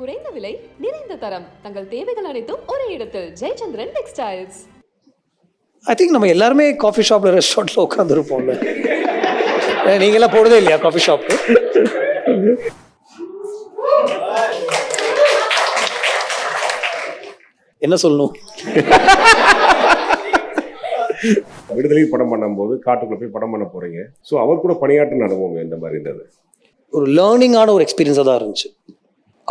குறைந்த விலை நிறைந்த தரம் தங்கள் தேவைகள் அனைத்தும் ஒரே இடத்தில் ஜெயச்சந்திரன் டெக்ஸ்டைல்ஸ். ஐ திங்க் நம்ம எல்லாருமே காஃபி ஷாப்பில் ரெஸ்டாரண்ட்டில் உட்காந்துருப்போம்ல. நீங்களாம் போடுதே இல்லையா காஃபி ஷாப்பு? என்ன சொல்லணும்? விடுதலை படம் பண்ணும்போது காட்டுக்குள்ள போய் படம் பண்ண போறீங்க. ஸோ அவர் கூட பணியாற்றின அனுபவம் எந்த மாதிரி இருந்தது? ஒரு லேர்னிங்கான ஒரு எக்ஸ்பீரியன்ஸாக தான் இருந்துச்சு.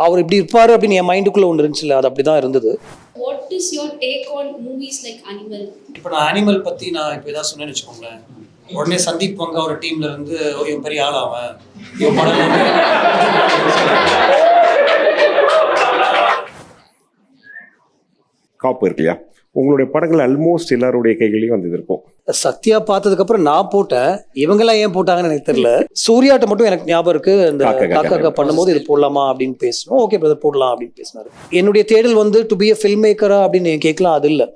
அவர் இப்படி இருப்பார் அப்படின்னு என் மைண்டுக்குள்ளே ஒன்று இருந்துச்சுல்ல, அது அப்படி தான் இருந்தது. What is your take on movies like Animal? இப்போ நான் அனிமல் பற்றி நான் இப்போ எதாவது சொன்னேன்னு வச்சுக்கோங்களேன், உடனே சந்தீப் வங்க ஒரு டீம்ல இருந்து இவன் பெரிய ஆள் அவன் இவன் படம் காப்பு இருக்கு இல்லையா, உங்களுடைய படங்கள் ஆல்மோஸ்ட் எல்லாருடைய கைகளையும் வந்து இருக்கும். சத்யா பார்த்ததுக்கப்புறம் நான் போட்டேன், இவங்கெல்லாம் ஏன் போட்டாங்கன்னு எனக்கு தெரியல. சூர்யாட்ட மட்டும் எனக்கு ஞாபகம் இருக்கு, இந்த காக்கா பண்ணும்போது இது போடலாமா அப்படின்னு பேசணும். ஓகே பிரதர் போடலாம் அப்படின்னு பேசினாரு. என்னுடைய தேடல் வந்து டு பி எ ஃபில்ம் மேக்கரா அப்படின்னு கேட்கலாம், அது இல்லை.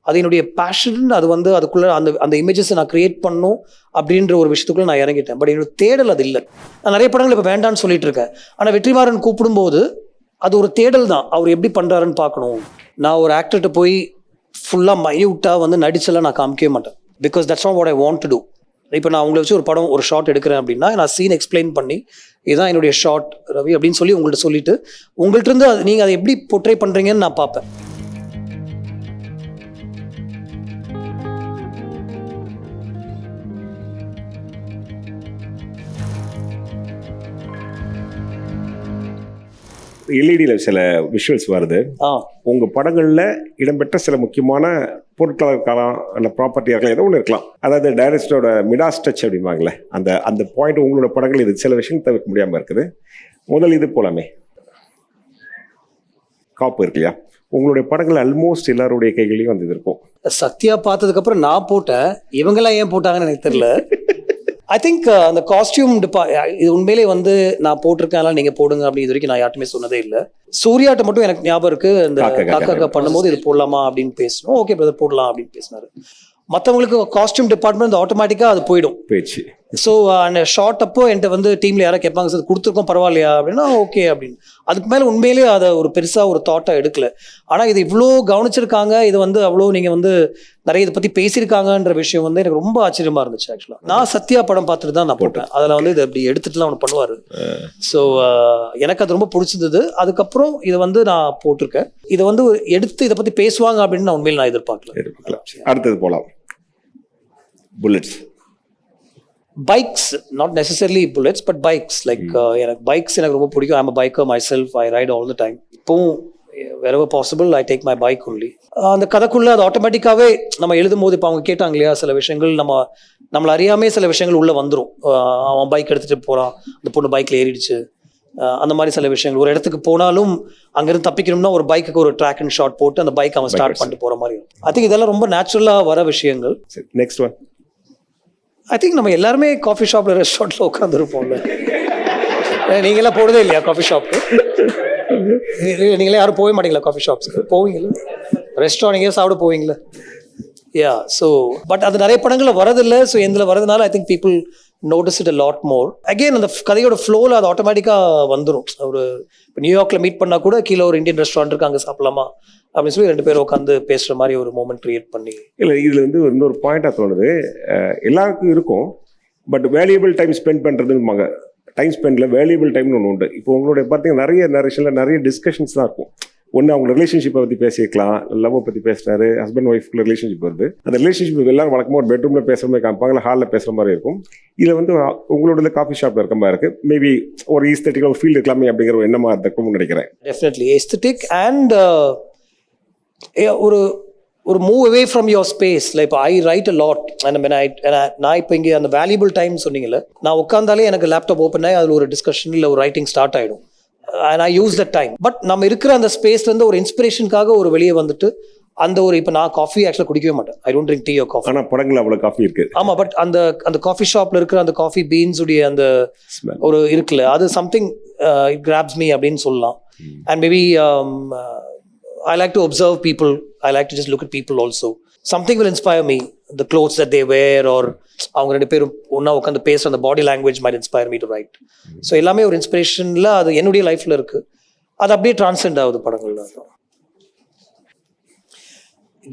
அது என்னுடைய பேஷன். அதுக்குள்ள அந்த இமேஜஸை நான் கிரியேட் பண்ணும் அப்படின்ற ஒரு விஷயத்துக்குள்ள நான் இறங்கிட்டேன். பட் என்னோட தேடல் அது இல்லை. நான் நிறைய படங்கள் இப்போ வேண்டான்னு சொல்லிட்டு இருக்கேன். ஆனால் வெற்றிமாறன் கூப்பிடும்போது அது ஒரு தேடல் தான். அவர் எப்படி பண்றாருன்னு பார்க்கணும். நான் ஒரு ஆக்டர்கிட்ட போய் ஃபுல்லாக மைன்யூட்டாக நடிச்செல்லாம் நான் காமிக்கவே மாட்டேன். Because that's not what I want to do. இப்போ நான் உங்களை வச்சு ஒரு ஷார்ட் எடுக்கிறேன் அப்படின்னா நான் சீன் எக்ஸ்பிளைன் பண்ணி இதுதான் என்னுடைய ஷார்ட் ரவி அப்படின்னு சொல்லி உங்கள்கிட்ட சொல்லிட்டு உங்கள்கிட்ட இருந்து நீங்கள் அதை எப்படி போர்ட்ரே பண்ணுறீங்கன்னு நான் பார்ப்பேன். எல்இடியில் சில விஷுவல்ஸ் வருது. உங்க படங்கள்ல இடம்பெற்ற சில முக்கியமான பொருட்களாக இருக்கலாம், அந்த ப்ராப்பர்ட்டியாக இருக்கலாம், ஏதோ ஒன்று இருக்கலாம். அதாவது டைரக்டரோட மிடாஸ் டச் அப்படிம்பாங்களே, அந்த பாயிண்ட் உங்களோட படங்கள் இது சில விஷயம் தவிர்க்க முடியாமல் இருக்குது. முதல் இது போலாமே, காப்பு இருக்கு இல்லையா, உங்களுடைய படங்கள் ஆல்மோஸ்ட் எல்லாருடைய கைகளையும் வந்து இருக்கும். சத்யா பார்த்ததுக்கப்புறம் நான் போட்டேன், இவங்கெல்லாம் ஏன் போட்டாங்கன்னு எனக்கு தெரியல. ஐ திங்க் அந்த காஸ்டியூம் இது உண்மையிலே நான் போட்டிருக்கேன், நீங்கள் போடுங்க அப்படின்னு இது வரைக்கும் நான் யார்ட்டுமே சொன்னதே இல்லை. சூர்யாட்ட மட்டும் எனக்கு ஞாபகம் இருக்கு, இந்த காக்கா பண்ணும்போது இது போடலாமா அப்படின்னு பேசணும். ஓகே பிரதர் போடலாம் அப்படின்னு பேசினாரு. மற்றவங்களுக்கு காஸ்டியூம் டிபார்ட்மெண்ட் ஆட்டோமேட்டிக்காக அது போயிடும் பேச்சு. ஸோ அந்த ஷார்ட் அப்போ என்கிட்ட டீமில் யாராவது கேட்பாங்க, சார் கொடுத்துருக்கோம் பரவாயில்லையா அப்படின்னா ஓகே அப்படின்னு. அதுக்கு மேலே உண்மையிலேயே அதை ஒரு பெருசாக ஒரு தாட்டாக எடுக்கல. ஆனால் இது இவ்வளோ கவனிச்சிருக்காங்க, இது அவ்வளோ நீங்கள் நிறைய இதை பற்றி பேசியிருக்காங்கன்ற விஷயம் எனக்கு ரொம்ப ஆச்சரியமாக இருந்துச்சு. ஆக்சுவலாக நான் சத்யா படம் பார்த்துட்டு தான் நான் போட்டேன். அதில் இது அப்படி எடுத்துட்டுலாம் ஒன்று பண்ணுவார். ஸோ எனக்கு அது ரொம்ப பிடிச்சிருந்தது. அதுக்கப்புறம் இதை நான் போட்டிருக்கேன். இதை எடுத்து இதை பற்றி பேசுவாங்க அப்படின்னு நான் உண்மையில் நான் எதிர்பார்க்கல. அடுத்தது போகலாம், bullets. Bikes, not necessarily bullets, but bikes. Bikes எனக்கு ரொம்ப பிடிக்கும். I'm a biker myself. I ride all the time. இப்போவும் wherever possible I take my bike only. அந்த கதைக்குள்ள அது ஆட்டோமேட்டிக்காவே நம்ம எழுதும் போது இப்போ அவங்க கேட்டாங்க இல்லையா, சில விஷயங்கள் நம்மளை அறியாமே சில விஷயங்கள் உள்ள வந்துடும். அவன் பைக் எடுத்துட்டு போறான், அந்த பொண்ணு பைக்ல ஏறிடுச்சு, அந்த மாதிரி சில விஷயங்கள். ஒரு இடத்துக்கு போனாலும் அங்கிருந்து தப்பிக்கணும்னா ஒரு பைக்குக்கு ஒரு ட்ராக் அண்ட் ஷாட் போட்டு அந்த பைக் அவன் ஸ்டார்ட் பண்ணிட்டு போற மாதிரி. ஐ திங்க் இதெல்லாம் ரொம்ப நேச்சுரலா வர விஷயங்கள். நெக்ஸ்ட் ஒன், ஐ திங்க் நம்ம எல்லாருமே காஃபி ஷாப்பில் ரெஸ்டாரண்ட்டில் உட்காந்துருப்போம்ல. நீங்களாம் போடுதே இல்லையா காஃபி ஷாப்பு? நீங்களே யாரும் போக மாட்டீங்களா காஃபி ஷாப்ஸ்க்கு? போவீங்களா? ரெஸ்டாரண்ட் எங்கேயா சாப்பிட போவீங்களா? யா. ஸோ பட் அது நிறைய படங்களில் வரதில்லை. ஸோ எந்தில் வரதுனால I think people notice it a lot more. Again அந்த கதையோட ஃப்ளோவில் அது ஆட்டோமேட்டிக்காக வந்துடும். ஒரு இப்போ நியூயார்க்கில் மீட் பண்ணால் கூட கீழே ஒரு இந்தியன் ரெஸ்டாரண்ட் இருக்குது, அங்கே சாப்பிடலாமா அப்படின்னு சொல்லி 2 பேரும் உட்காந்து பேசுகிற மாதிரி ஒரு மூமெண்ட் கிரியேட் பண்ணி. இல்லை, இதில் இன்னொரு பாயிண்டாக தோணுது, எல்லாருக்கும் இருக்கும். பட் வேல்யூபிள் டைம் ஸ்பெண்ட் பண்ணுறதுன்னு டைம் ஸ்பெண்டில் வேல்யூபிள் டைம்னு ஒன்று உண்டு. இப்போ உங்களுடைய பார்த்தீங்கன்னா நிறைய நரேஷனில் நிறைய டிஸ்கஷன்ஸ் தான் இருக்கும். ஒன்று அவங்க ரிலேஷன்ஷிப்பை பற்றி பேசிக்கலாம், லவ்வை பற்றி பேசினாரு, ஹஸ்பண்ட் ஒய்ஃப்குள்ள ரிலேஷன்ஷிப் வருது. அந்த ரிலேஷன்ஷிப் எல்லாரும் வழக்கமாக ஒரு பெட்ரூமில் பேசுகிற மாதிரி காமிப்பாங்க, இல்லை ஹாலில் பேசுகிற மாதிரி இருக்கும். இதில் உங்களோட காஃபி ஷாப்பில் இருக்க மாதிரி இருக்குது. மேபி ஒரு ஈஸ்தட்டிக்காக ஒரு ஃபீல் இருக்கலாமே அப்படிங்கிற ஒரு எண்ணமாக இருக்கும்னு நினைக்கிறேன். டெஃபினெட்லி எஸ்தட்டிக் அண்ட் ஒரு move away from your space. Like I right a lot. நான் இப்போ இங்கே அந்த வேல்யூபிள் டைம் சொன்னீங்கல்ல, நான் உட்காந்தாலே எனக்கு லேப்டாப் ஓப்பன் ஆகி அதில் ஒரு டிஸ்கஷன் இல்லை ஒரு ரைட்டிங் ஸ்டார்ட் ஆகிடும். And I use that time. But நம்ம இருக்கிற அந்த ஸ்பேஸ்லேருந்து ஒரு இன்ஸ்பிரேஷனுக்காக ஒரு வெளியே வந்துட்டு இப்போ நான் காஃபி ஆக்சுவலாக குடிக்கவே மாட்டேன். I don't drink tea R coffee. ஆனால் படங்கள் அவ்வளோ காஃபி இருக்கு. ஆமாம், பட் அந்த காஃபி ஷாப்பில் இருக்கிற அந்த காஃபி பீன்ஸ் உடைய அந்த ஒரு இருக்குல்ல, அது சம்திங் இட் கிராப்ஸ் மீ அப்படின்னு சொல்லலாம். And maybe I like to observe people. I like to just look at people also. Something will inspire me. The clothes that they wear or அவங்க 2 பேரும் ஒன்றா உட்காந்து பேசுகிற அந்த body language might inspire me to write. So எல்லாமே ஒரு இன்ஸ்பிரேஷனில் அது என்னுடைய லைஃப்பில் இருக்குது. அது அப்படியே டிரான்சென்ட் ஆகுது படங்கள்ல.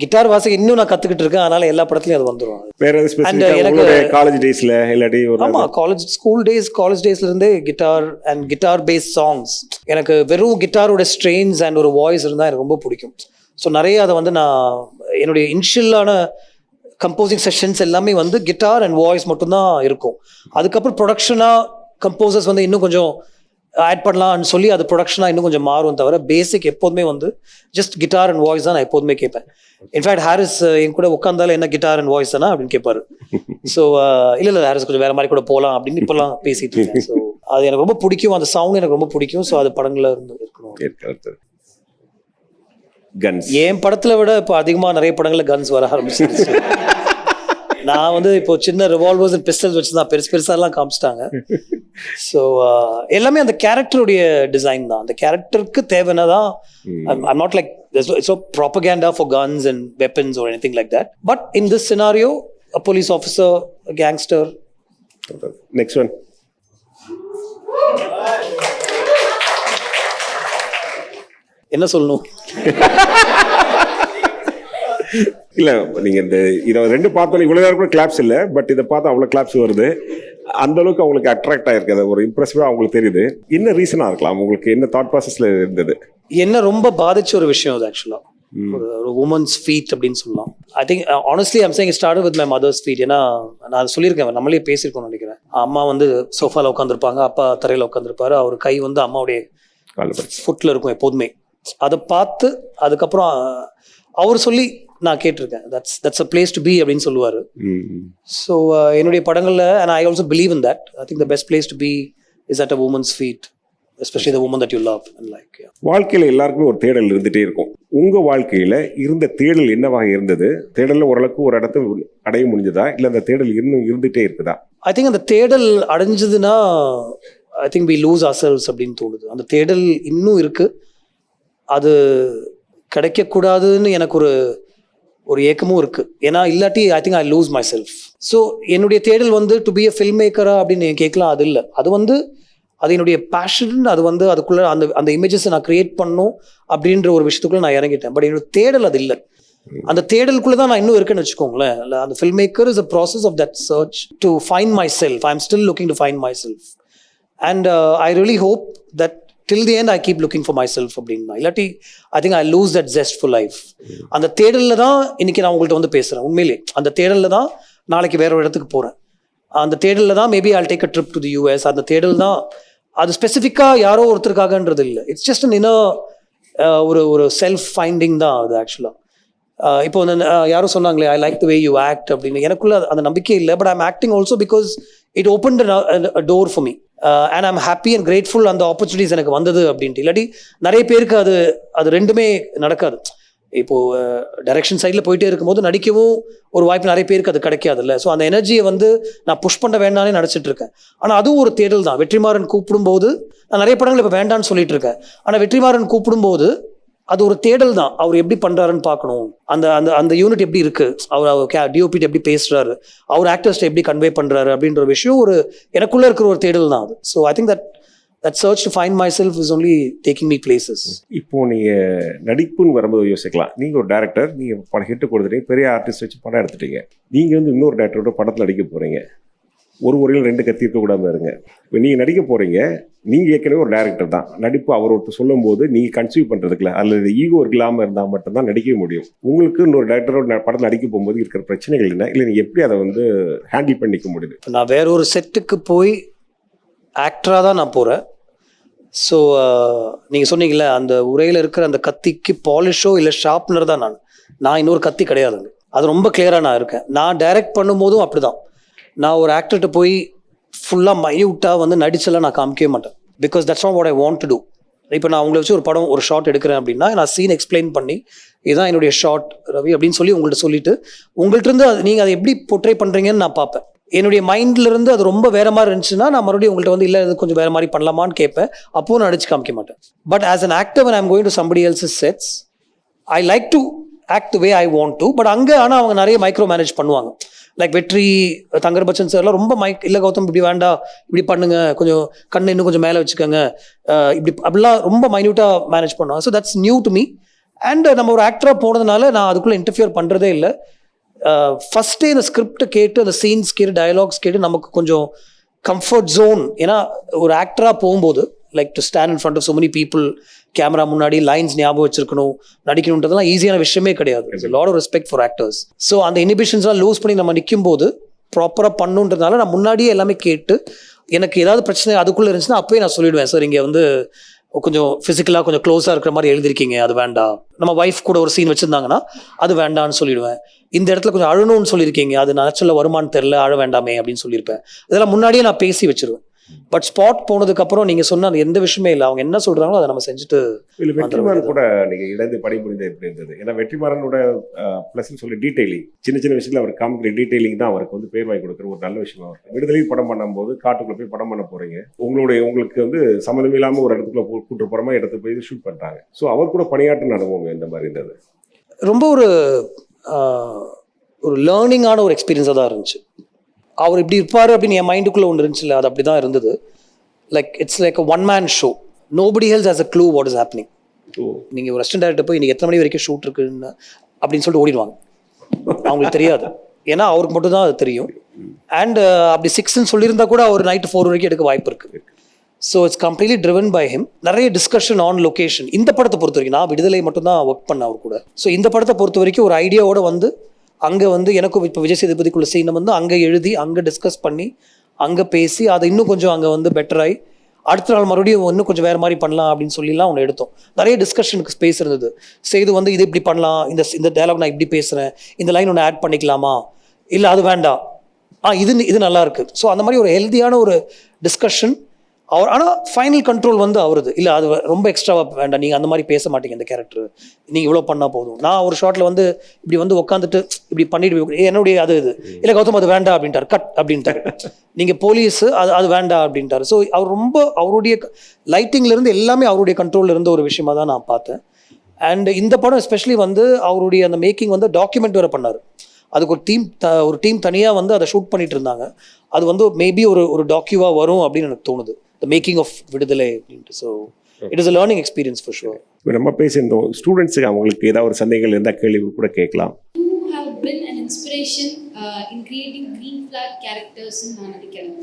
கிட்டார் வாசிக்க இன்னும் நான் கத்துக்கிட்டு இருக்கேன், அதனால எல்லா படத்துலயும் அது வந்துடும். வேற எது ஸ்பெசிஃபிக்கா காலேஜ் டேஸ்ல இல்லாட்டி ஒரு ஆமா, காலேஜ் டேஸ்ல இருந்தே guitar and guitar based songs, எனக்கு வெறும் கிட்டாரோட ஸ்ட்ரெயின்ஸ் அண்ட் ஒரு வாய்ஸ் இருந்தால் எனக்கு ரொம்ப பிடிக்கும். ஸோ நிறைய அதை வந்து நான் என்னுடைய இனிஷியலான கம்போசிங் செஷன்ஸ் எல்லாமே வந்து கிட்டார் அண்ட் வாய்ஸ் மட்டும்தான் இருக்கும். அதுக்கப்புறம் ப்ரொடக்ஷனாக கம்போசர்ஸ் வந்து இன்னும் கொஞ்சம் ஆட் பண்ணலாம்னு சொல்லி அது ப்ரொடக்ஷனாக இன்னும் கொஞ்சம் மாறும் தவிர பேசிக் எப்போதுமே வந்து ஜஸ்ட் கிட்டார் அண்ட் வாய்ஸ் தான் நான் எப்போதுமே கேட்பேன். இன்ஃபேக்ட் ஹாரிஸ் என் கூட உட்காந்தாலும் என்ன கிட்டார் அண்ட் வாய்ஸ் தானே அப்படின்னு கேட்பாரு. ஸோ இல்லை ஹாரிஸ் கொஞ்சம் வேற மாதிரி கூட போகலாம் அப்படின்னு இப்போலாம் பேசிட்டு இருக்கேன். ஸோ அது எனக்கு ரொம்ப பிடிக்கும், அந்த சவுண்ட் எனக்கு ரொம்ப பிடிக்கும். ஸோ அது படங்களில் இருந்து இருக்கணும். கன்ஸ் என் படத்துல விட இப்போ அதிகமாக நிறைய படங்கள்ல கன்ஸ் வர ஆரம்பிச்சிருச்சு. நான் வந்து இப்போ சின்ன ரிவால்வர்ஸ் அண்ட் பிஸ்டல்ஸ் வச்சு தான் பெருசாலாம் காமிச்சிட்டாங்க. ஸோ எல்லாமே அந்த கேரக்டருடைய டிசைன் தான், அந்த கேரக்டருக்கு தேவையானதான். I'm not like it's no propaganda for guns and weapons or anything like that, but in this scenario a police officer, a gangster. Next one. என்ன சொல்லணும்? இல்லை நீங்கள் இதை ரெண்டு பார்த்தோம், இவ்வளோ நேரம் கூட கிளாப்ஸ் இல்லை, பட் இதை பார்த்தா அவ்வளோ கிளாப்ஸ் வருது. அந்த அளவுக்கு அவங்களுக்கு அட்ராக்ட் ஆகிருக்கு, அது ஒரு இம்ப்ரெசிவாக அவங்களுக்கு தெரியுது. என்ன ரீசனாக இருக்கலாம், உங்களுக்கு என்ன தாட் ப்ராசஸில் இருந்தது? என்ன ரொம்ப பாதிச்ச ஒரு விஷயம் அது ஆக்சுவலாக, ஒரு உமன்ஸ் ஃபீட் அப்படின்னு சொல்லலாம். I think honestly I'm saying it started with my mother's feet. ஏன்னா நான் சொல்லியிருக்கேன், நம்மளே பேசியிருக்கோம்னு நினைக்கிறேன். அம்மா வந்து சோஃபாவில் உட்காந்துருப்பாங்க, அப்பா தரையில் உட்காந்துருப்பாரு, அவர் கை வந்து அம்மாவுடைய ஃபுட்டில் இருக்கும் எப்போதுமே. அதை பார்த்து அதுக்கப்புறம் அவர் சொல்லி நான் கேட்டிருக்கேன், that's a place to be அப்படின்னு சொல்லுவார். ஸோ என்னுடைய படங்களில் and I also believe in that. I think the best place to be is at a woman's feet, especially the woman that you love and like. வாழ்க்கையில் எல்லாருக்குமே ஒரு தேடல் இருந்துகிட்டே இருக்கும். உங்கள் வாழ்க்கையில் இருந்த தேடல் என்னவாக இருந்தது? தேடலில் ஓரளவுக்கு ஒரு இடத்த அடைய முடிஞ்சதா, இல்லை அந்த தேடல் இன்னும் இருந்துகிட்டே இருக்குதா? ஐ திங்க் அந்த தேடல் அடைஞ்சதுன்னா I think we lose ourselves அப்படின்னு தோணுது. அந்த தேடல் இன்னும் இருக்குது, அது கிடைக்கக்கூடாதுன்னு எனக்கு ஒரு ஏக்கமும் இருக்குது. ஏன்னா இல்லாட்டி I think I loose my self. So என்னுடைய தேடல் வந்து டு பி அ ஃபில்ம் மேக்கரா அப்படின்னு கேட்கலாம், அது இல்லை. அது வந்து அது என்னுடைய பேஷன். அது வந்து அதுக்குள்ளே அந்த இமேஜஸை நான் கிரியேட் பண்ணணும் அப்படின்ற ஒரு விஷயத்துக்குள்ளே நான் இறங்கிட்டேன். பட் என்னோட தேடல் அது இல்லை. அந்த தேடலுக்குள்ளே தான் நான் இன்னும் இருக்கேன்னு வச்சுக்கோங்களேன். அந்த film maker is a process of that search to find myself. I am still looking to find myself and I really hope that till the end I keep looking for myself அப்படின்னா. இல்லாட்டி I think I lose that zest for life. அந்த தேடலில் தான் இன்னைக்கு நான் உங்கள்கிட்ட வந்து பேசுகிறேன். உண்மையிலே அந்த தேடலில் தான் நாளைக்கு வேற ஒரு இடத்துக்கு போகிறேன். அந்த தேடலில் தான் maybe I'll take a trip to the US. அந்த தேடல் தான், அது ஸ்பெசிஃபிக்காக யாரோ ஒருத்தருக்காகன்றது இல்லை. இட்ஸ் ஜஸ்ட் an inner ஒரு செல்ஃப் ஃபைண்டிங் தான் அது ஆக்சுவலாக. இப்போ யாரும் சொன்னாங்களே I like the way you act அப்படின்னு. எனக்குள்ள அந்த நம்பிக்கை இல்லை, but I am acting also because it opened a door for me. And I'm happy and grateful அந்த ஆப்பர்ச்சுனிட்டிஸ் எனக்கு வந்தது அப்படின்ட்டு. இல்லாட்டி நிறைய பேருக்கு அது ரெண்டுமே நடக்காது. இப்போது டைரக்ஷன் சைடில் போயிட்டே இருக்கும்போது நடிக்கவும் ஒரு வாய்ப்பு நிறைய பேருக்கு அது கிடைக்காதுல்ல. ஸோ அந்த எனர்ஜியை வந்து நான் புஷ் பண்ண வேண்டானே நடிச்சிட்டு இருக்கேன். ஆனால் அதுவும் ஒரு தேடல் தான். வெற்றிமாறன் கூப்பிடும்போது நான் நிறைய படங்கள் இப்போ வேண்டான்னு சொல்லிட்டு இருக்கேன். ஆனால் வெற்றிமாறன் கூப்பிடும்போது அது ஒரு தேடல் தான். அவர் எப்படி பண்ணுறாருன்னு பார்க்கணும், அந்த அந்த அந்த யூனிட் எப்படி இருக்குது, அவர் டிஓபிட்டு எப்படி பேசுகிறாரு, அவர் ஆக்டர்ஸ்ட்டை எப்படி கன்வே பண்ணுறாரு அப்படின்ற ஒரு விஷயம் ஒரு எனக்குள்ளே இருக்கிற ஒரு தேடல் தான் அது. So I think that search to find myself is only taking me places. இப்போ நீங்கள் நடிப்புன்னு வரும்போது யோசிக்கலாம், நீங்கள் ஒரு டேரக்டர், நீங்கள் படம் ஹிட்டு கொடுத்துட்டீங்க, பெரிய ஆர்டிஸ்ட் வச்சு படம் எடுத்துட்டீங்க, நீங்கள் வந்து இன்னொரு டேரக்டரோட படத்தில் நடிக்க போகிறீங்க. ஒரு உரையில் ரெண்டு கத்தி இருக்கக்கூடாமல் இருங்க. இப்போ நீங்கள் நடிக்க போகிறீங்க, நீங்கள் ஏற்கனவே ஒரு டேரக்டர் தான். நடிப்பு அவர் ஒருத்தர் சொல்லும் போது நீங்கள் கன்சீவ் பண்ணுறதுக்குல அல்லது ஈகோ இல்லாமல் இருந்தால் மட்டும்தான் நடிக்கவே முடியும். உங்களுக்கு இன்னொரு டேரக்டரோட படத்தில் நடிக்க போகும்போது இருக்கிற பிரச்சனைகள் என்ன, இல்லை நீங்கள் எப்படி அதை வந்து ஹேண்டில் பண்ணிக்க முடியுது? நான் வேற ஒரு செட்டுக்கு போய் ஆக்டராக தான் நான் போகிறேன். ஸோ நீங்கள் சொன்னீங்களே அந்த உரையில் இருக்கிற அந்த கத்திக்கு பாலிஷோ இல்லை ஷார்ப்னர் தான் நான் இன்னொரு கத்தி கிடையாதுங்க. அது ரொம்ப கிளியராக நான் இருக்கேன். நான் டைரக்ட் பண்ணும்போதும் அப்படி தான். நான் ஒரு ஆக்டர்கிட்ட போய் ஃபுல்லாக மைன்யூட்டாக வந்து நடிச்செல்லாம் நான் காமிக்கவே மாட்டேன். Because that's not what I want to do. இப்போ நான் உங்களை வச்சு ஒரு ஷார்ட் எடுக்கிறேன் அப்படின்னா நான் சீன் எக்ஸ்பிளைன் பண்ணி இதுதான் என்னுடைய ஷார்ட் ரவி அப்படின்னு சொல்லி உங்கள்கிட்ட சொல்லிட்டு உங்கள்கிட்ட இருந்து நீங்கள் அதை எப்படி போர்ட்ரே பண்ணுறீங்கன்னு நான் பார்ப்பேன். என்னுடைய மைண்ட்லேருந்து அது ரொம்ப வேறு மாதிரி இருந்துச்சுன்னா நான் மறுபடியும் உங்கள்கிட்ட வந்து இல்லை இது கொஞ்சம் வேறு மாதிரி பண்ணலாமான்னு கேட்பேன். அப்போது நான் நடிச்சு காமிக்க மாட்டேன். But as an actor when I'm going to somebody else's sets, I like to act the way I want to. But அங்கே ஆனால் அவங்க நிறைய மைக்ரோ மேனேஜ் பண்ணுவாங்க. லைக் வெற்றி, தங்கர் பச்சன் சார்லாம் ரொம்ப இல்லை கௌதம் இப்படி வேண்டாம், இப்படி பண்ணுங்க, கொஞ்சம் கண்ணை இன்னும் கொஞ்சம் மேலே வச்சுக்கோங்க, இப்படி அப்படிலாம் ரொம்ப மைன்யூட்டாக மேனேஜ் பண்ணுவாங்க. So that's new to me. And நம்ம ஒரு ஆக்டராக போனதுனால நான் அதுக்குள்ளே இன்டர்ஃபியர் பண்ணுறதே இல்லை. ஃபஸ்ட்டே இந்த ஸ்கிரிப்ட் கேட்டு, அந்த சீன்ஸ் கேட்டு, டயலாக்ஸ் கேட்டு நமக்கு கொஞ்சம் கம்ஃபர்ட் ஜோன். ஏன்னா ஒரு ஆக்டராக போகும்போது like to stand in front of so many people, camera முன்னாடி லைன்ஸ் ஞாபகம் வச்சிருக்கணும், நடிக்கணுன்றதுலாம் ஈஸியான விஷயமே கிடையாது. Lot of respect for actors. So அந்த இனிபிஷன்ஸ்லாம் லூஸ் பண்ணி நம்ம நிற்கும் போது ப்ராப்பராக பண்ணுன்றதுனால நான் முன்னாடியே எல்லாமே கேட்டு, எனக்கு ஏதாவது பிரச்சனை அதுக்குள்ளே இருந்துச்சுன்னா அப்போயே நான் சொல்லிவிடுவேன், சார் இங்கே வந்து கொஞ்சம் ஃபிசிக்கலாக கொஞ்சம் க்ளோஸாக இருக்கிற மாதிரி எழுதிருக்கீங்க, அது வேண்டாம். நம்ம ஒய்ஃப் கூட ஒரு சீன் வச்சுருந்தாங்கன்னா அது வேண்டான்னு சொல்லிடுவேன். இந்த இடத்துல கொஞ்சம் அழணும்னு சொல்லியிருக்கீங்க, அது நேச்சுரலாக வருமானு தெரில, அழ வேண்டாமே அப்படின்னு சொல்லியிருப்பேன். இதெல்லாம் முன்னாடியே நான் பேசி வச்சிருவேன். பட் ஸ்பாட் போனதுக்கப்புறம் நீங்கள் சொன்ன அந்த எந்த விஷயமே இல்லை, அவங்க என்ன சொல்கிறாங்களோ அதை நம்ம செஞ்சுட்டு. இல்லை வெற்றிமாறன் கூட நீங்கள் இணைந்து பணிபுரிந்து எப்படி இருந்தது? ஏன்னா வெற்றிமாறனோட ப்ளஸ்ன்னு சொல்லி டீட்டெயிலிங், சின்ன சின்ன விஷயத்தில் அவர் காமிக்கிற டீட்டெயிலிங் தான் அவருக்கு வந்து பேர் வாங்கி கொடுக்குற ஒரு நல்ல விஷயமா இருக்கும். விடுதலை படம் பண்ணும்போது காட்டுக்குள்ளே போய் படம் பண்ண போகிறீங்க, உங்களுக்கு வந்து சம்மந்தம் இல்லாமல் ஒரு இடத்துக்குள்ள கூட்டு போகிற மாதிரி இடத்துக்கு போய் ஷூட் பண்ணுறாங்க. ஸோ அவர் கூட பணியாற்றின அனுபவம் எந்த மாதிரி இருந்தது? ரொம்ப ஒரு லேர்னிங்கான ஒரு எக்ஸ்பீரியன்ஸாக தான் இருந்துச்சு. அவர் இப்படி இருப்பார் அப்படின்னு என் மைண்டுக்குள்ளே ஒன்று இருந்துச்சுல்ல, அது அப்படி தான் இருந்தது. Like it's like one man show, nobody else has a clue what is happening. நீங்கள் ஒரு ரெஸ்டாரண்ட் டேரக்டர் போய் இன்னைக்கு எத்தனை மணி வரைக்கும் ஷூட் இருக்குன்னு அப்படின்னு சொல்லிட்டு ஓடிடுவாங்க, அவங்களுக்கு தெரியாது. ஏன்னா அவருக்கு மட்டும் தான் அது தெரியும். அண்ட் அப்படி 6ன்னு சொல்லியிருந்தா கூட அவர் நைட்டு 4 வரைக்கும் எடுக்க வாய்ப்பு இருக்குது. So it's completely driven by him. நிறைய டிஸ்கஷன் ஆன் லொக்கேஷன். இந்த படத்தை பொறுத்த வரைக்கும் நான் விடுதலை மட்டும் தான் ஒர்க் பண்ண அவர் கூட. ஸோ இந்த படத்தை பொறுத்த வரைக்கும் ஒரு ஐடியாவோட வந்து அங்கே வந்து எனக்கும் இப்போ விஜய் சேதுபதிக்குள்ள சீனை வந்து அங்கே எழுதி, அங்கே டிஸ்கஸ் பண்ணி, அங்கே பேசி, அதை இன்னும் கொஞ்சம் அங்கே வந்து பெட்டராகி அடுத்த நாள் மறுபடியும் இன்னும் கொஞ்சம் வேறு மாதிரி பண்ணலாம் அப்படின்னு சொல்லிலாம் ஒன்று எடுத்தோம். நிறைய டிஸ்கஷனுக்கு ஸ்பேஸ் இருந்தது. சேது வந்து இது இப்படி பண்ணலாம், இந்த டயலாக் நான் இப்படி பேசுகிறேன், இந்த லைன் ஒன்று ஆட் பண்ணிக்கலாமா, இல்லை அது வேண்டாம், இது நல்லா இருக்குது. ஸோ அந்த மாதிரி ஒரு ஹெல்த்தியான ஒரு டிஸ்கஷன் அவர். ஆனால் ஃபைனல் கண்ட்ரோல் வந்து அவருது. இல்லை அது ரொம்ப எக்ஸ்ட்ராவாக வேண்டாம், நீங்கள் அந்த மாதிரி பேச மாட்டீங்க, இந்த கேரக்டர் நீங்கள் இவ்வளோ பண்ணால் போதும். நான் ஒரு ஷார்ட்டில் வந்து இப்படி வந்து உட்காந்துட்டு இப்படி பண்ணிட்டு என்னுடைய அது இல்லை கௌதம் அது வேண்டாம் அப்படின்ட்டார், கட் அப்படின்ட்டார். நீங்கள் போலீஸு அது வேண்டாம் அப்படின்ட்டார். ஸோ அவர் ரொம்ப அவருடைய லைட்டிங்லேருந்து எல்லாமே அவருடைய கண்ட்ரோலில் இருந்த ஒரு விஷயமா தான் நான் பார்த்தேன். அண்ட் இந்த படம் எஸ்பெஷலி வந்து அவருடைய அந்த மேக்கிங் வந்து டாக்குமெண்ட் வேறு பண்ணார். அதுக்கு ஒரு டீம் தனியாக வந்து அதை ஷூட் பண்ணிட்டு இருந்தாங்க. அது வந்து மேபி ஒரு டாக்யூவாக வரும் அப்படின்னு எனக்கு தோணுது, the making of விடுதலை அப்படின்ட்டு. So it is a learning experience for sure. இப்போ நம்ம பேசியிருந்தோம் ஸ்டூடெண்ட்ஸுக்கு அவங்களுக்கு ஏதாவது ஒரு சந்தேகங்கள் இருந்தால் கேள்வி கூட கேட்கலாம். You have been an inspiration in creating green flag characters ன்னு நான் நினைக்கிறேன்.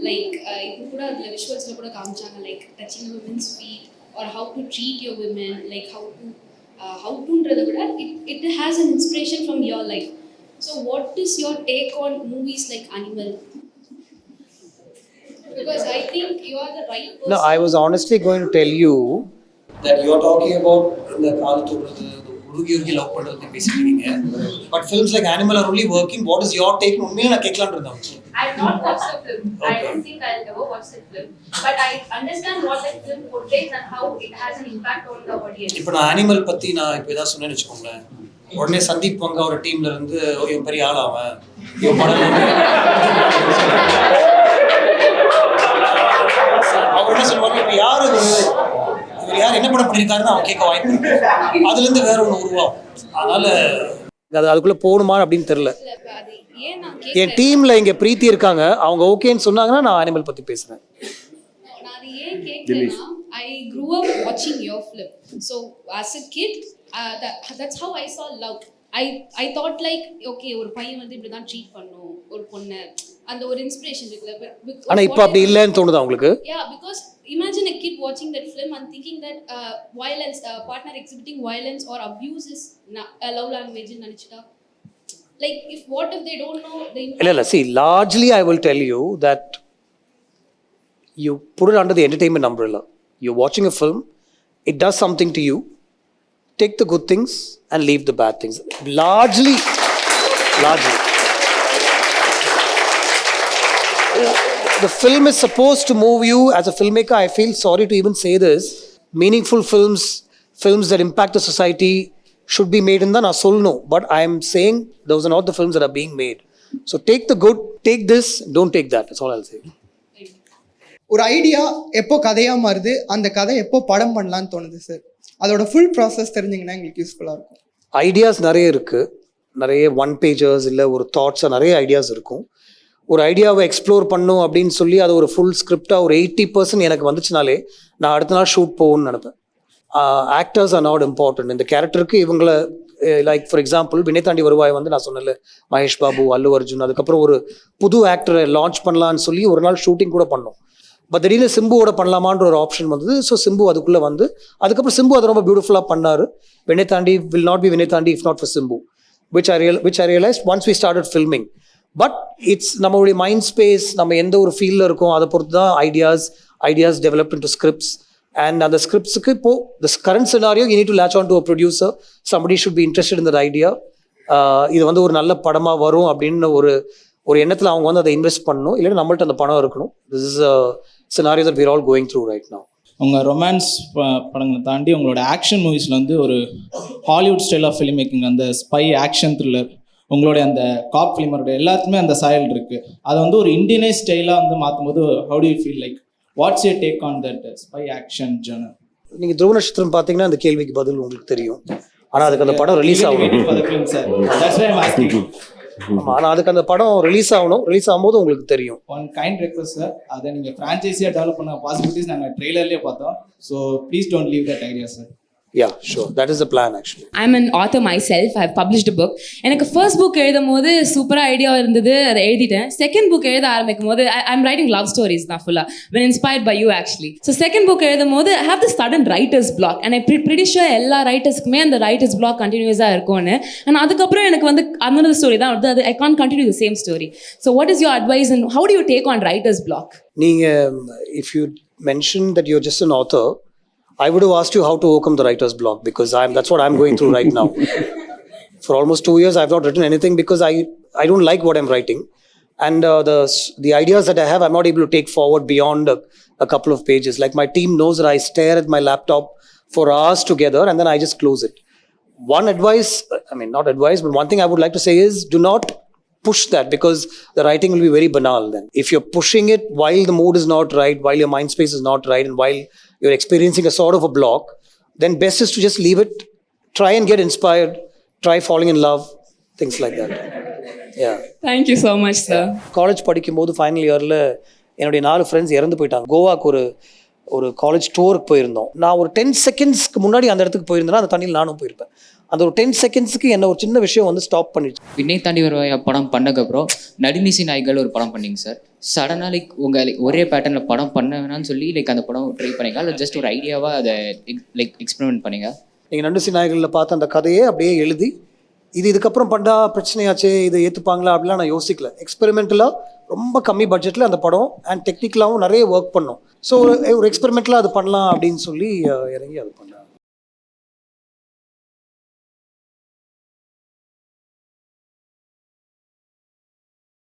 லைக் இப்போ கூட அதில் விஷுவல்ஸில் கூட காமிச்சாங்க, like touching a women's feet or how to treat your women, like how toன்றதை விட it has an inspiration from your life. So what is your take on movies like Animal? Because I think you are the right person. No, I was honestly going to tell you that you are talking about the காலத்தோடு உருகி love பண்ணுறது பேசிக்கிறீங்க. But films like Animal are only working. What is your take? உண்மையிலே நான் கேட்கலான்னு இருந்தேன். I have not watched the film. Okay. I don't think I'll ever watch the film. But I understand what that film portrays and how it has an impact on the audience. இப்போ நான் animal பற்றி நான் இப்போ ஏதாவது சொன்னேன்னு வச்சுக்கோங்களேன், உடனே சந்தீப் பங்கா ஒரு டீம்ல இருந்து இவன் பெரிய ஆளாவன், இவன் படம் அவர் என்ன சொல்லுவாங்க, இப்போ யார் இவர் யார் என்ன படம் பண்ணியிருக்காருன்னு அவன் கேட்க வாய்ப்பு இருக்கு. அதுலேருந்து வேற ஒன்று உருவாகும். அதனால அதுக்குள்ளே போகணுமா அப்படின்னு தெரில. என் டீமில் இங்கே பிரீத்தி இருக்காங்க, அவங்க ஓகேன்னு சொன்னாங்கன்னா நான் அனிமல் பற்றி பேசுகிறேன். நான் அது ஏன் கேட்குறேன்னா, I grew up watching your film. So as a kid, that's how I saw love. I thought like, okay, ஒரு பையன் வந்து இப்படி தான் ட்ரீட் பண்ணும் ஒரு பொண்ணை, அந்த ஒரு இன்ஸ்பிரேஷன் இருக்குல்ல. ஆனால் இப்போ அப்படி இல்லைன்னு தோணுதா உங்களுக்கு? Yeah, because imagine a kid watching that film and thinking that violence, partner exhibiting violence or abuse is a love language ன்னு நினைச்சிட்டா, like what if they don't know the impact? இல்லை see, largely I will tell you that you put it under the entertainment umbrella. You're watching a film, it does something to you, take the good things and leave the bad things. Largely the film is supposed to move you as a filmmaker. I feel sorry to even say this. Meaningful films that impact the society should be made in the nasolno, but I am saying those are not the films that are being made. So take the good, take this, don't take that. That's all I'll say. ஒரு idea எப்போ கதையாக மாறுது, அந்த கதை எப்போ படம் பண்ணலான்னு தோணுது சார்? அதோட ஃபுல் ப்ராசஸ் தெரிஞ்சிங்கன்னா எங்களுக்கு யூஸ்ஃபுல்லாக இருக்கும். ஐடியாஸ் நிறைய இருக்குது. நிறைய ஒன் பேஜர்ஸ் இல்லை ஒரு தாட்ஸாக நிறைய ஐடியாஸ் இருக்கும். ஒரு ஐடியாவை எக்ஸ்ப்ளோர் பண்ணும் அப்படின்னு சொல்லி அது ஒரு ஃபுல் ஸ்கிரிப்டாக ஒரு 80% எனக்கு வந்துச்சுனாலே நான் அடுத்த நாள் ஷூட் போகணும்னு நினைப்பேன். Actors are not important. இந்த கேரக்டருக்கு இவங்களை லைக் ஃபார் எக்ஸாம்பிள் வினய் தாண்டி வருவாய் வந்து நான் சொன்னல மகேஷ் பாபு, அல்லு அர்ஜுன், அதுக்கப்புறம் ஒரு புது ஆக்டரை லான்ச் பண்ணலான்னு சொல்லி ஒரு நாள் ஷூட்டிங் கூட பண்ணோம். பட் திடீர்னு சிம்புவோட பண்ணலாமான்ற ஒரு ஆப்ஷன் வந்தது. ஸோ சிம்பு அதுக்குள்ளே வந்து அதுக்கப்புறம் சிம்பு அதை ரொம்ப பியூட்டிஃபுல்லாக பண்ணார். வினய் தாண்டி வில் நாட் பி வினய் தாண்டி if not for Simbu, which I realized once we started filming. But it's நம்மளுடைய மைண்ட் ஸ்பேஸ், நம்ம எந்த ஒரு ஃபீல்டில் இருக்கோம் அதை பொறுத்து தான் ideas develop into scripts. And அந்த ஸ்கிரிப்ட்ஸுக்கு இப்போ the current scenario you need to latch on to a producer, somebody should be interested in that idea. இது வந்து ஒரு நல்ல படமாக வரும் அப்படின்னு ஒரு எண்ணத்தில் அவங்க வந்து அதை இன்வெஸ்ட் பண்ணணும், இல்லைன்னா நம்மள்ட்ட அந்த பணம் இருக்கணும். This is a scenario that we're all going through right now. உங்கள் ரொமான்ஸ் படங்களை தாண்டி உங்களோட ஆக்ஷன் மூவிஸில் வந்து ஒரு Hollywood style of film making, அந்த ஸ்பை ஆக்ஷன் த்ரில்லர், உங்களுடைய அந்த காப் ஃபிலிமோட எல்லாத்துக்குமே அந்த சாயல் இருக்குது. அதை வந்து ஒரு இண்டியனைஸ் ஸ்டைலாக வந்து மாற்றும் போது how do you feel, like what's you take on that spy action genre? நீங்கள் துருவ நட்சத்திரம் பார்த்தீங்கன்னா அந்த கேள்விக்கு பதில் உங்களுக்கு தெரியும். ஆனால் அதுக்கு அந்த படம் ரிலீஸ் ஆகணும். ஆமாம், ஆனால் அதுக்கு அந்த படம் ரிலீஸ் ஆகும்போது உங்களுக்கு தெரியும். ஒன் கைண்ட் ரெக்வஸ்ட் சார், அதை நீங்கள் ஃப்ரான்ச்சைஸியாக டெவலப் பண்ண பாசிபிலிட்டிஸ் நாங்கள் ட்ரெய்லர்லேயே பார்த்தோம். So please don't leave that idea sir. Yeah, sure. That is the plan actually. I'm an author myself. I've published a book. எனக்கு ஃபர்ஸ்ட் புக் எழுதும் போது சூப்பராக ஐடியா இருந்தது, அதை எழுதிட்டேன். செகண்ட் புக் எழுத ஆரம்பிக்கும் போது I'm writing love stories தான் ஃபுல்லாக, when inspired by you actually. So second book எழுதும் போது I have this sudden writer's block, and I'm pretty sure எல்லா ரைட்டர்ஸ்க்குமே அந்த writer's block கண்டினியூஸாக இருக்கும்னு. அண்ட் அதுக்கப்புறம் எனக்கு வந்து another story தான் வருது, அது I can't continue the same story. So what is your advice and how do you take on writer's block? நீங்கள் if you mentioned that you're just an author, I would have asked you how to overcome the writer's block, because that's what I'm going through right now. For almost 2 years, I've not written anything because I don't like what I'm writing. And the ideas that I have, I'm not able to take forward beyond a couple of pages. Like my team knows that I stare at my laptop for hours together and then I just close it. One advice, not advice, but one thing I would like to say is do not push that, because the writing will be very banal then. If you're pushing it while the mood is not right, while your mind space is not right, and while you're experiencing a sort of a block, then best is to just leave it, try and get inspired, try falling in love, things like that. Yeah. Thank you so much, sir. College படிக்கும்போது final இயரில் என்னுடைய 4 friends இறந்து போயிட்டாங்க. கோவாக்கு ஒரு college டூருக்கு போயிருந்தோம். நான் ஒரு 10 செகண்ட்ஸ்க்கு முன்னாடி அந்த இடத்துக்கு போயிருந்தேன்னா அந்த தண்ணியில் நானும் போயிருப்பேன். அந்த ஒரு 10 செகண்ட்ஸுக்கு என்ன ஒரு சின்ன விஷயம் வந்து ஸ்டாப் பண்ணிடுச்சு. வினய் தாண்டி வருவாய் படம் பண்ணக்கப்புறம் நடுநிசி நாய்கள் ஒரு படம் பண்ணீங்க சார். சடனாக உங்கள் ஒரே பேட்டர்னில் படம் பண்ண வேணான்னு சொல்லி அந்த படம் ட்ரை பண்ணிங்க, இல்லை ஜஸ்ட் ஒரு ஐடியாவாக அதை எக்ஸ்பெரிமெண்ட் பண்ணிங்க? நீங்கள் நடுநிசி நாய்களில் பார்த்த அந்த கதையே அப்படியே எழுதி இதுக்கப்புறம் பண்ணா பிரச்சனையாச்சு, இதை ஏற்றுப்பாங்களா அப்படிலாம் நான் யோசிக்கல. எக்ஸ்பெரிமெண்டலாக ரொம்ப கம்மி பட்ஜெட்டில் அந்த படம் அண்ட் டெக்னிக்கலாகவும் நிறைய ஒர்க் பண்ணோம். ஸோ ஒரு எக்ஸ்பெரிமெண்டலாக அது பண்ணலாம் அப்படின்னு சொல்லி இறங்கி அது பண்ணேன்.